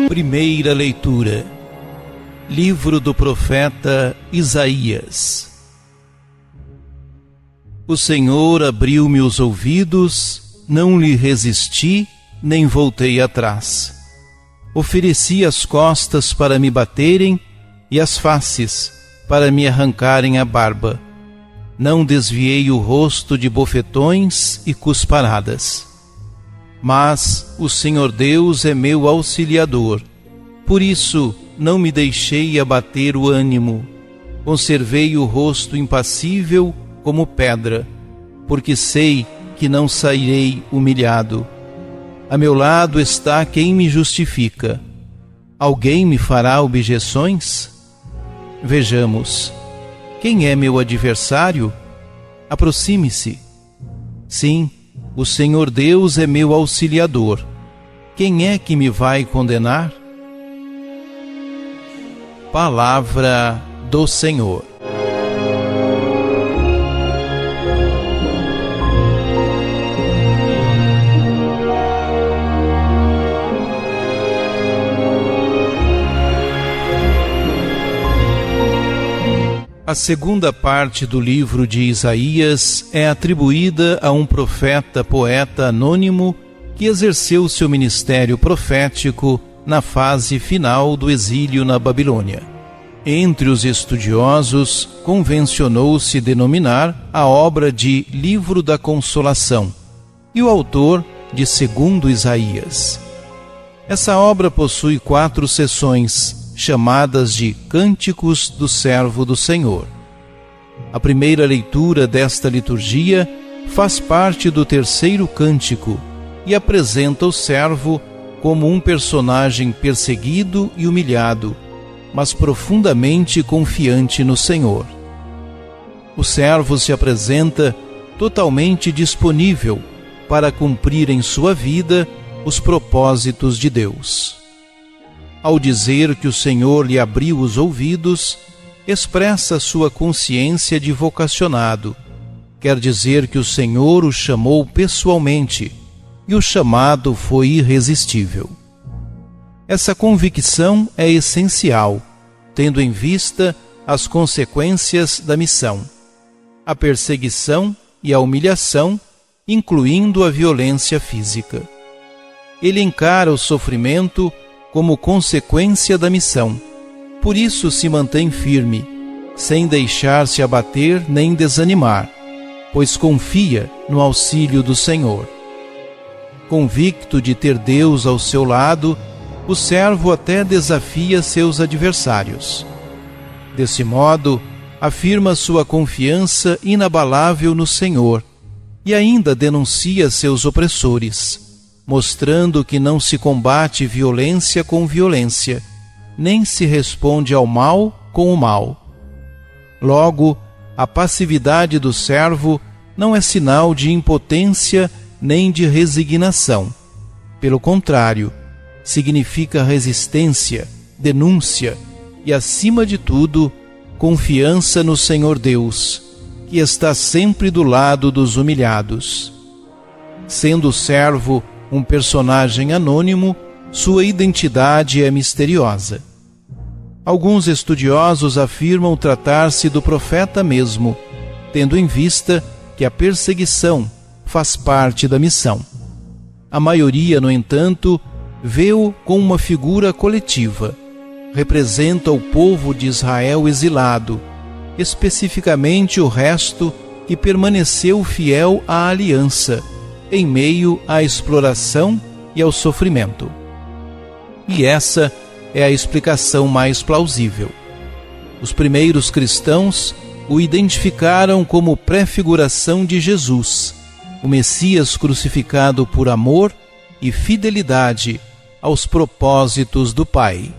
Primeira leitura. Livro do profeta Isaías. O Senhor abriu-me os ouvidos, não lhe resisti, nem voltei atrás. Ofereci as costas para me baterem e as faces para me arrancarem a barba. Não desviei o rosto de bofetões e cusparadas. Mas o Senhor Deus é meu auxiliador. Por isso não me deixei abater o ânimo. Conservei o rosto impassível como pedra, porque sei que não sairei humilhado. A meu lado está quem me justifica. Alguém me fará objeções? Vejamos. Quem é meu adversário? Aproxime-se. Sim, o Senhor Deus é meu auxiliador. Quem é que me vai condenar? Palavra do Senhor. A segunda parte do livro de Isaías é atribuída a um profeta-poeta anônimo que exerceu seu ministério profético na fase final do exílio na Babilônia. Entre os estudiosos, convencionou-se denominar a obra de Livro da Consolação e o autor de Segundo Isaías. Essa obra possui 4 seções, chamadas de Cânticos do Servo do Senhor. A primeira leitura desta liturgia faz parte do terceiro cântico e apresenta o servo como um personagem perseguido e humilhado, mas profundamente confiante no Senhor. O servo se apresenta totalmente disponível para cumprir em sua vida os propósitos de Deus. Ao dizer que o Senhor lhe abriu os ouvidos, expressa sua consciência de vocacionado. Quer dizer que o Senhor o chamou pessoalmente e o chamado foi irresistível. Essa convicção é essencial, tendo em vista as consequências da missão: a perseguição e a humilhação, incluindo a violência física. Ele encara o sofrimento como consequência da missão. Por isso se mantém firme, sem deixar-se abater nem desanimar, pois confia no auxílio do Senhor. Convicto de ter Deus ao seu lado, o servo até desafia seus adversários. Desse modo, afirma sua confiança inabalável no Senhor e ainda denuncia seus opressores, mostrando que não se combate violência com violência, nem se responde ao mal com o mal. Logo, a passividade do servo não é sinal de impotência nem de resignação. Pelo contrário, significa resistência, denúncia e, acima de tudo, confiança no Senhor Deus, que está sempre do lado dos humilhados. Sendo o servo um personagem anônimo, sua identidade é misteriosa. Alguns estudiosos afirmam tratar-se do profeta mesmo, tendo em vista que a perseguição faz parte da missão. A maioria, no entanto, vê-o como uma figura coletiva. Representa o povo de Israel exilado, especificamente o resto que permaneceu fiel à aliança, em meio à exploração e ao sofrimento. E essa é a explicação mais plausível. Os primeiros cristãos o identificaram como prefiguração de Jesus, o Messias crucificado por amor e fidelidade aos propósitos do Pai.